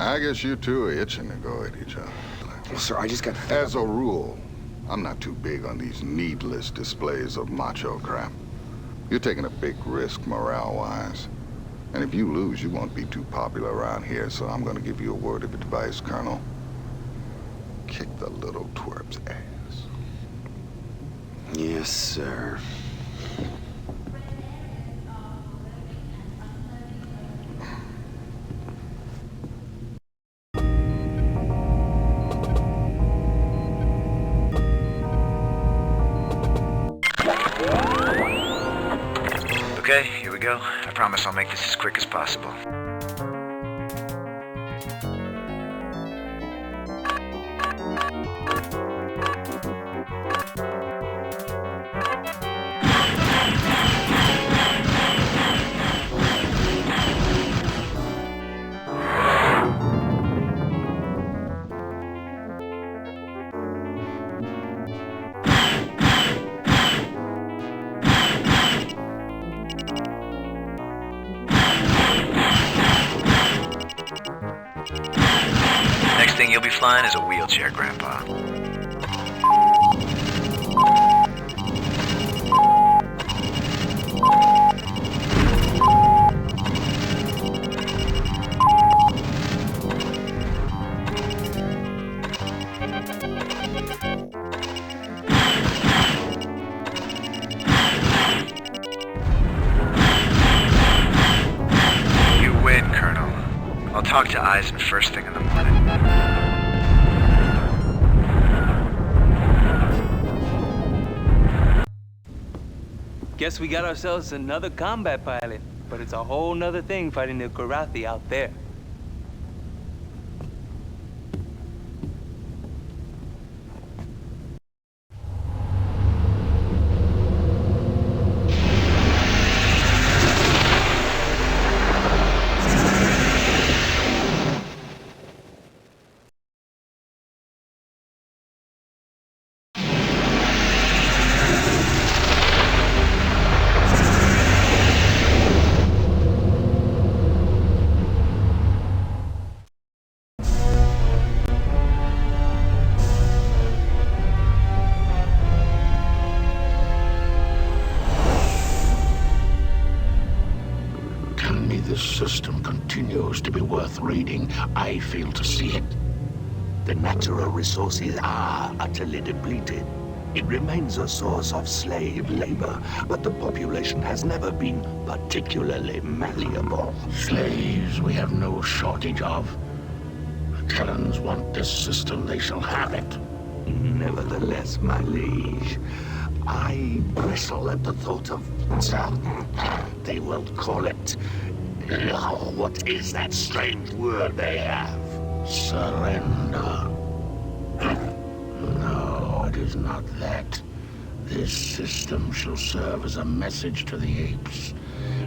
I guess you two are itching to go at each other. Well, sir, I just got... As a rule, I'm not too big on these needless displays of macho crap. You're taking a big risk morale-wise. And if you lose, you won't be too popular around here, so I'm gonna give you a word of advice, Colonel. Kick the little twerp's ass. Yes, sir. Okay, here we go. I promise I'll make this as quick as possible. Next thing you'll be flying is a wheelchair, Grandpa. You win, Colonel. I'll talk to Eisen first thing in the morning. Guess we got ourselves another combat pilot, but it's a whole nother thing fighting the Kilrathi out there. This system continues to be worth reading. I fail to see it. The natural resources are utterly depleted. It remains a source of slave labor, but the population has never been particularly malleable. Slaves we have no shortage of. The Terrans want this system, they shall have it. Nevertheless, my liege, I bristle at the thought of... They will call it... what is that strange word they have? Surrender. No, it is not that. This system shall serve as a message to the apes.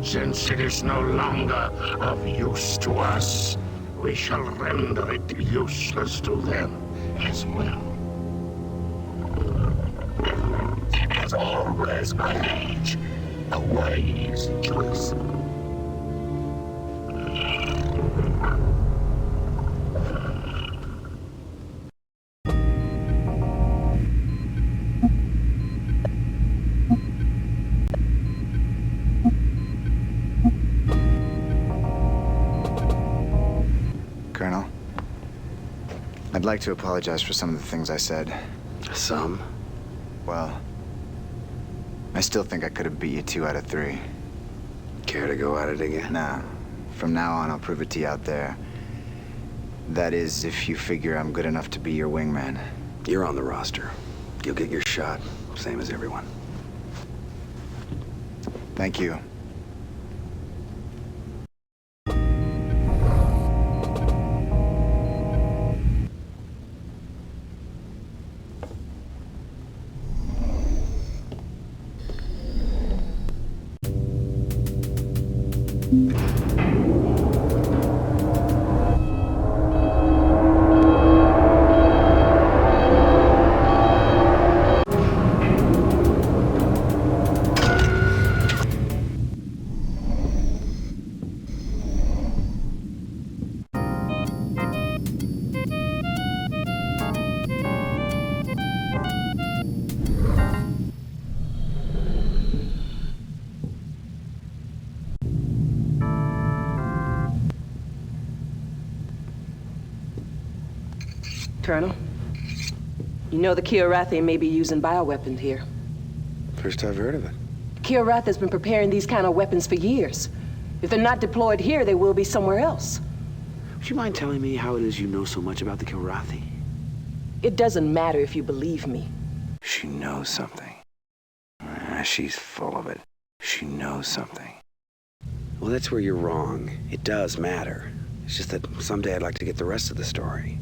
Since it is no longer of use to us, we shall render it useless to them as well. As always, my liege, a wise choice. Colonel, I'd like to apologize for some of the things I said. Some? Well, I still think I could have beat you 2 out of 3. Care to go at it again? Nah. From now on, I'll prove it to you out there. That is, if you figure I'm good enough to be your wingman. You're on the roster. You'll get your shot, same as everyone. Thank you. Colonel, you know the Kilrathi may be using bioweapons here. First I've heard of it. Kilrath has been preparing these kind of weapons for years. If they're not deployed here, they will be somewhere else. Would you mind telling me how it is you know so much about the Kilrathi? It doesn't matter if you believe me. She knows something. She's full of it. She knows something. Well, that's where you're wrong. It does matter. It's just that someday I'd like to get the rest of the story.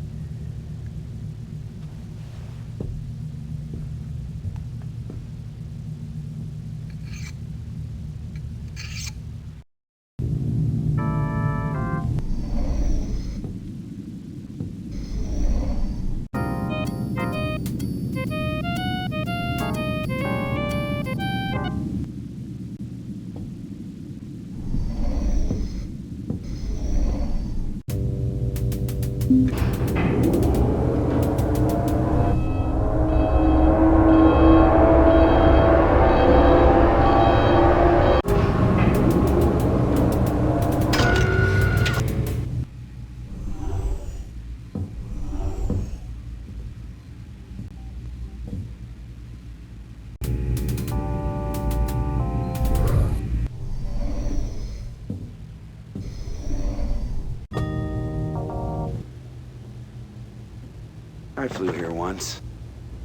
I flew here once.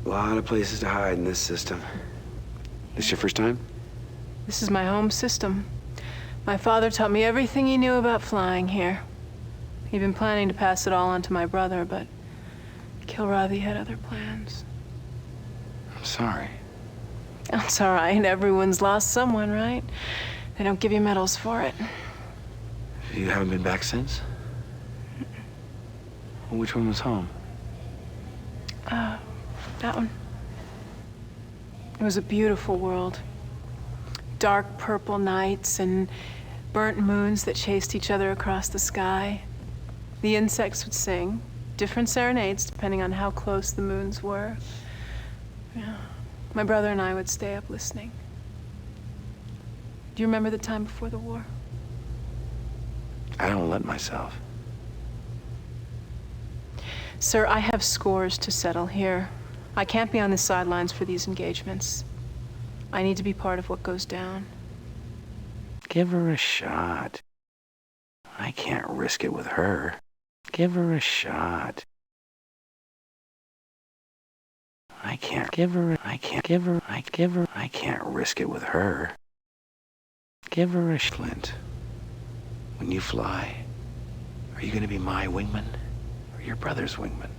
A lot of places to hide in this system. This your first time? This is my home system. My father taught me everything he knew about flying here. He'd been planning to pass it all on to my brother, but Kilrathi had other plans. I'm sorry. That's all right. Everyone's lost someone, right? They don't give you medals for it. You haven't been back since? Well, which one was home? That one. It was a beautiful world. Dark purple nights and burnt moons that chased each other across the sky. The insects would sing, different serenades depending on how close the moons were. Yeah. My brother and I would stay up listening. Do you remember the time before the war? I don't let myself. Sir, I have scores to settle here. I can't be on the sidelines for these engagements. I need to be part of what goes down. Give her a shot. I can't risk it with her. Give her a shot. I can't risk it with her. Give her a Flint. When you fly, are you gonna be my wingman or your brother's wingman?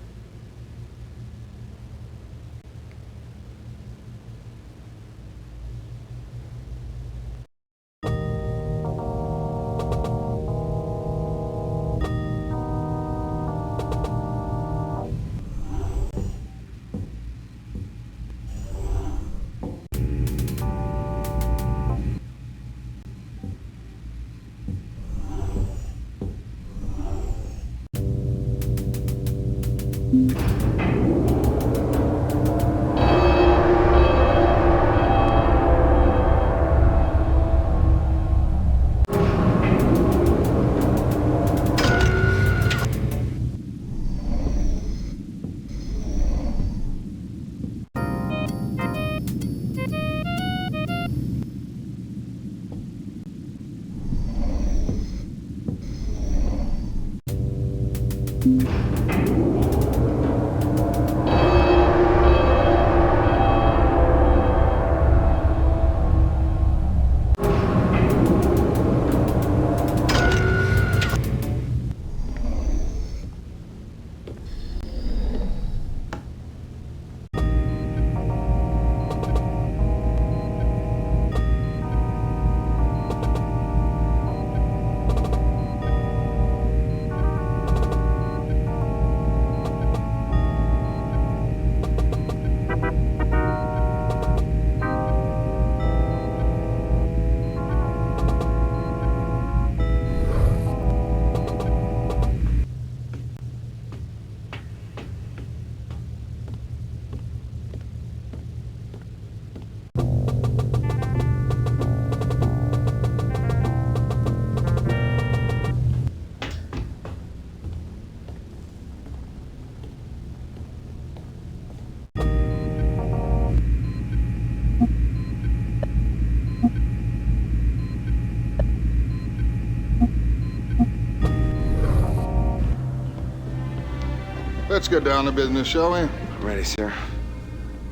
Let's get down to business, shall we? Ready, sir.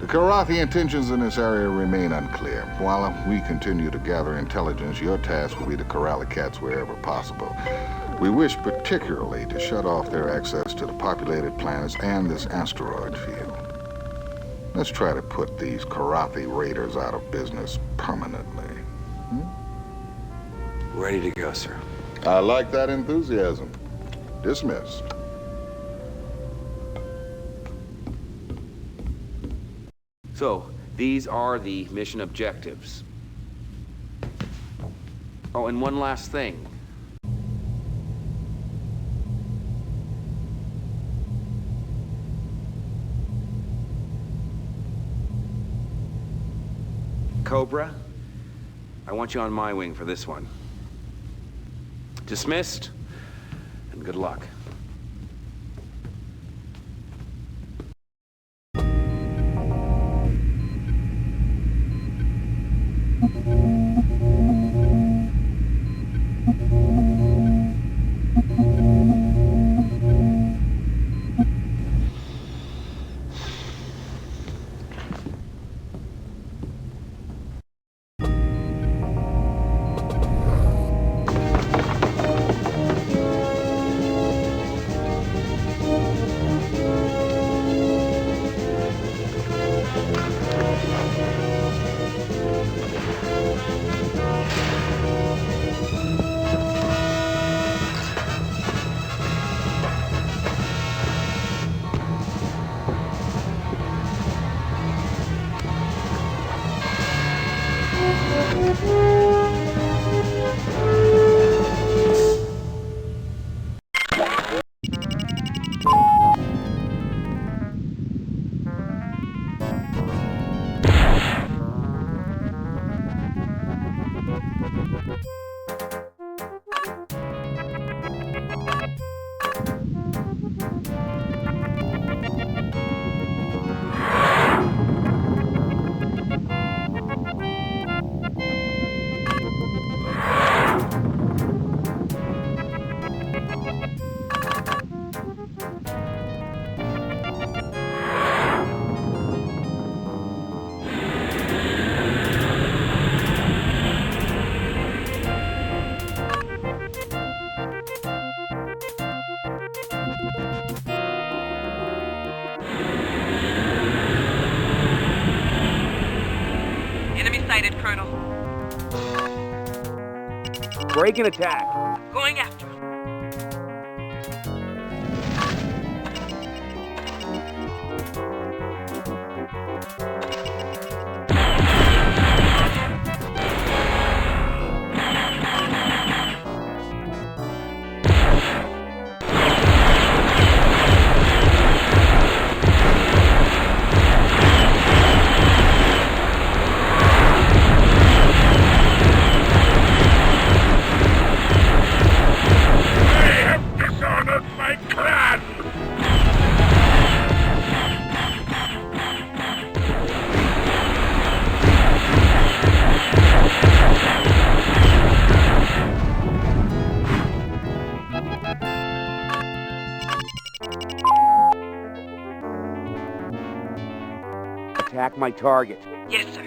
The Karathi intentions in this area remain unclear. While we continue to gather intelligence, your task will be to corral the cats wherever possible. We wish particularly to shut off their access to the populated planets and this asteroid field. Let's try to put these Karathi raiders out of business permanently. Ready to go, sir. I like that enthusiasm. Dismissed. So, these are the mission objectives. Oh, and one last thing. Cobra, I want you on my wing for this one. Dismissed, and good luck. Sighted, Colonel. Break and attack. Going after him. Attack my target. Yes, sir.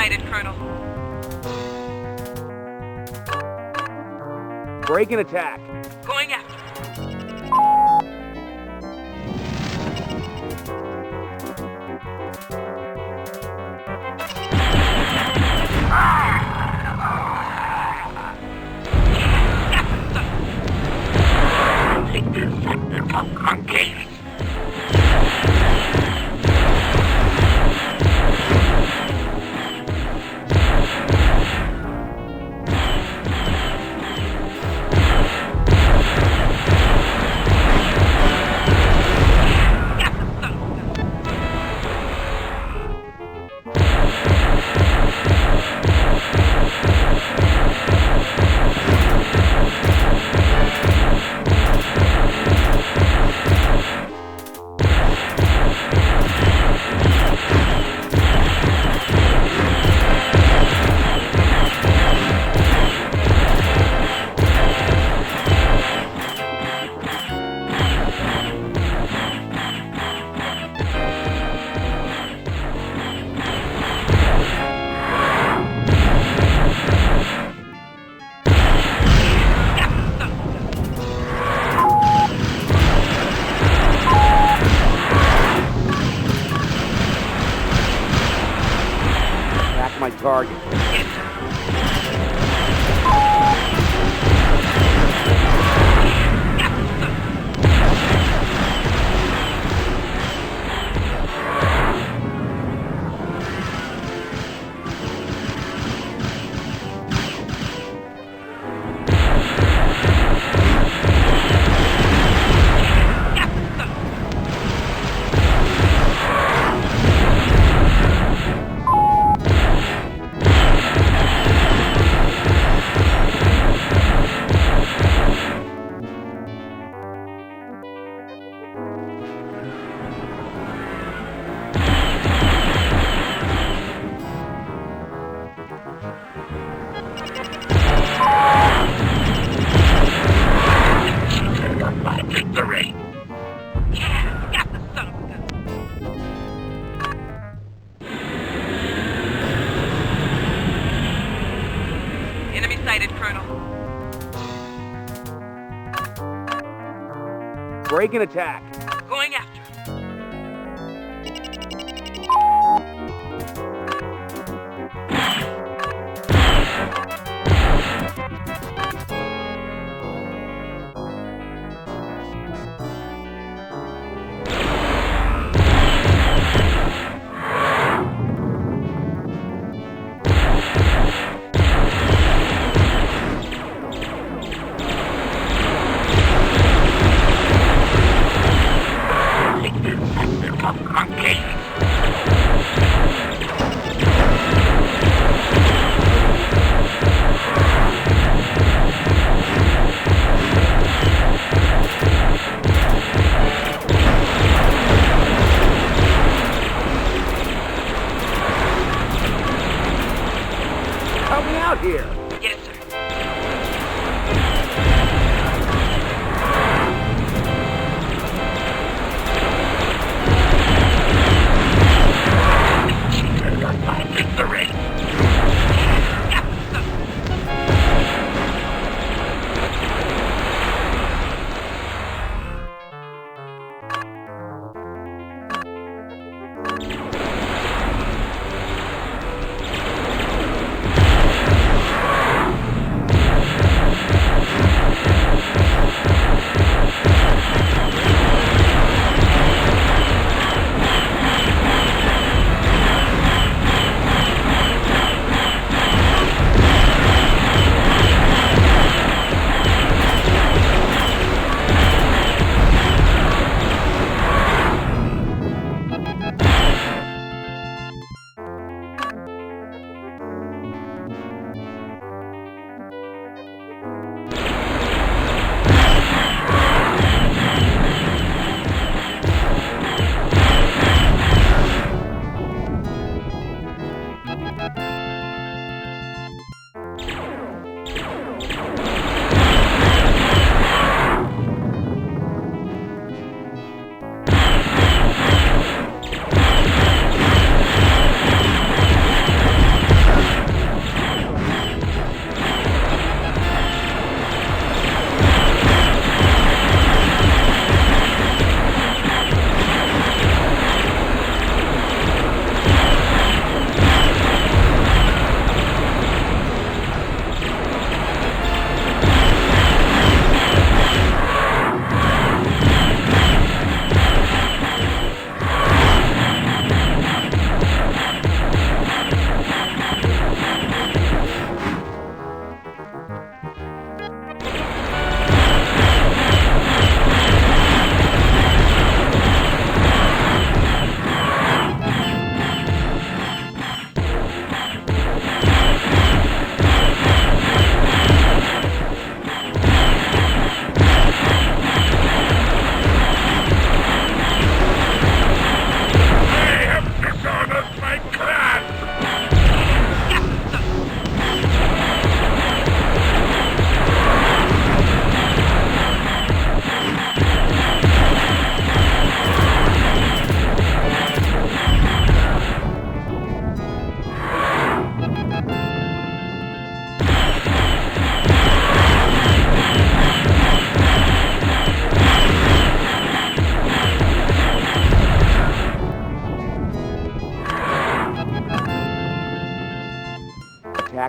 sighted, Colonel. Break and attack. Going after. Monkey. Attack my target. Victory. Yeah, got the son of a gun. Enemy sighted, Colonel. Break and attack. Going after.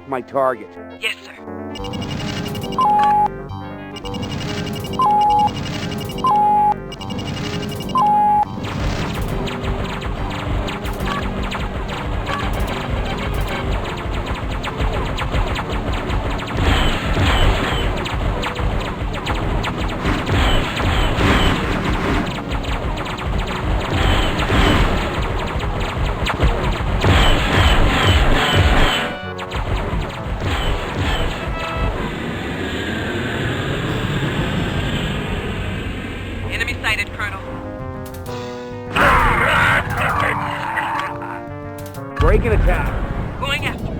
Mark my target. Yes, sir. Enemy sighted, Colonel. Break and attack. Going after.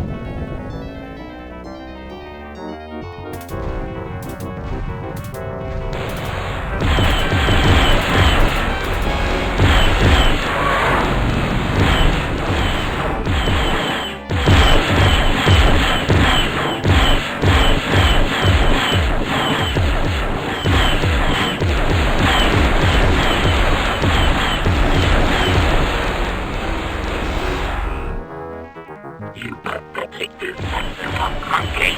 You better take this monkey.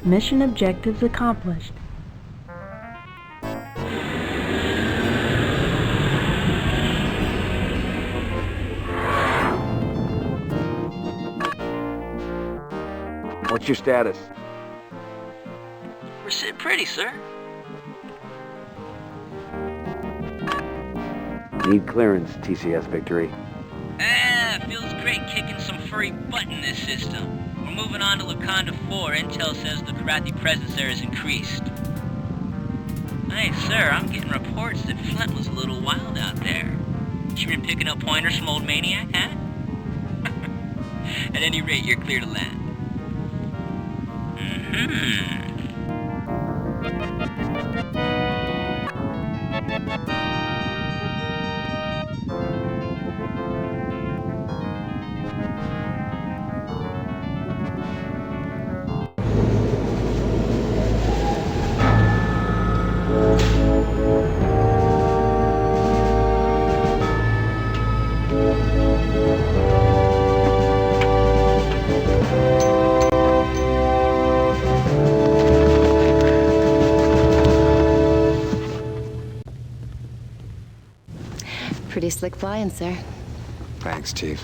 Mission objectives accomplished. What's your status? We're sitting pretty, sir. Need clearance, TCS Victory. Feels great kicking some furry butt in this system. We're moving on to Laconda 4. Intel says the Karathi presence there has increased. Hey, sir, I'm getting reports that Flint was a little wild out there. You been picking up pointers from old Maniac, huh? At any rate, you're clear to land. Pretty slick flying, sir. Thanks, Chief.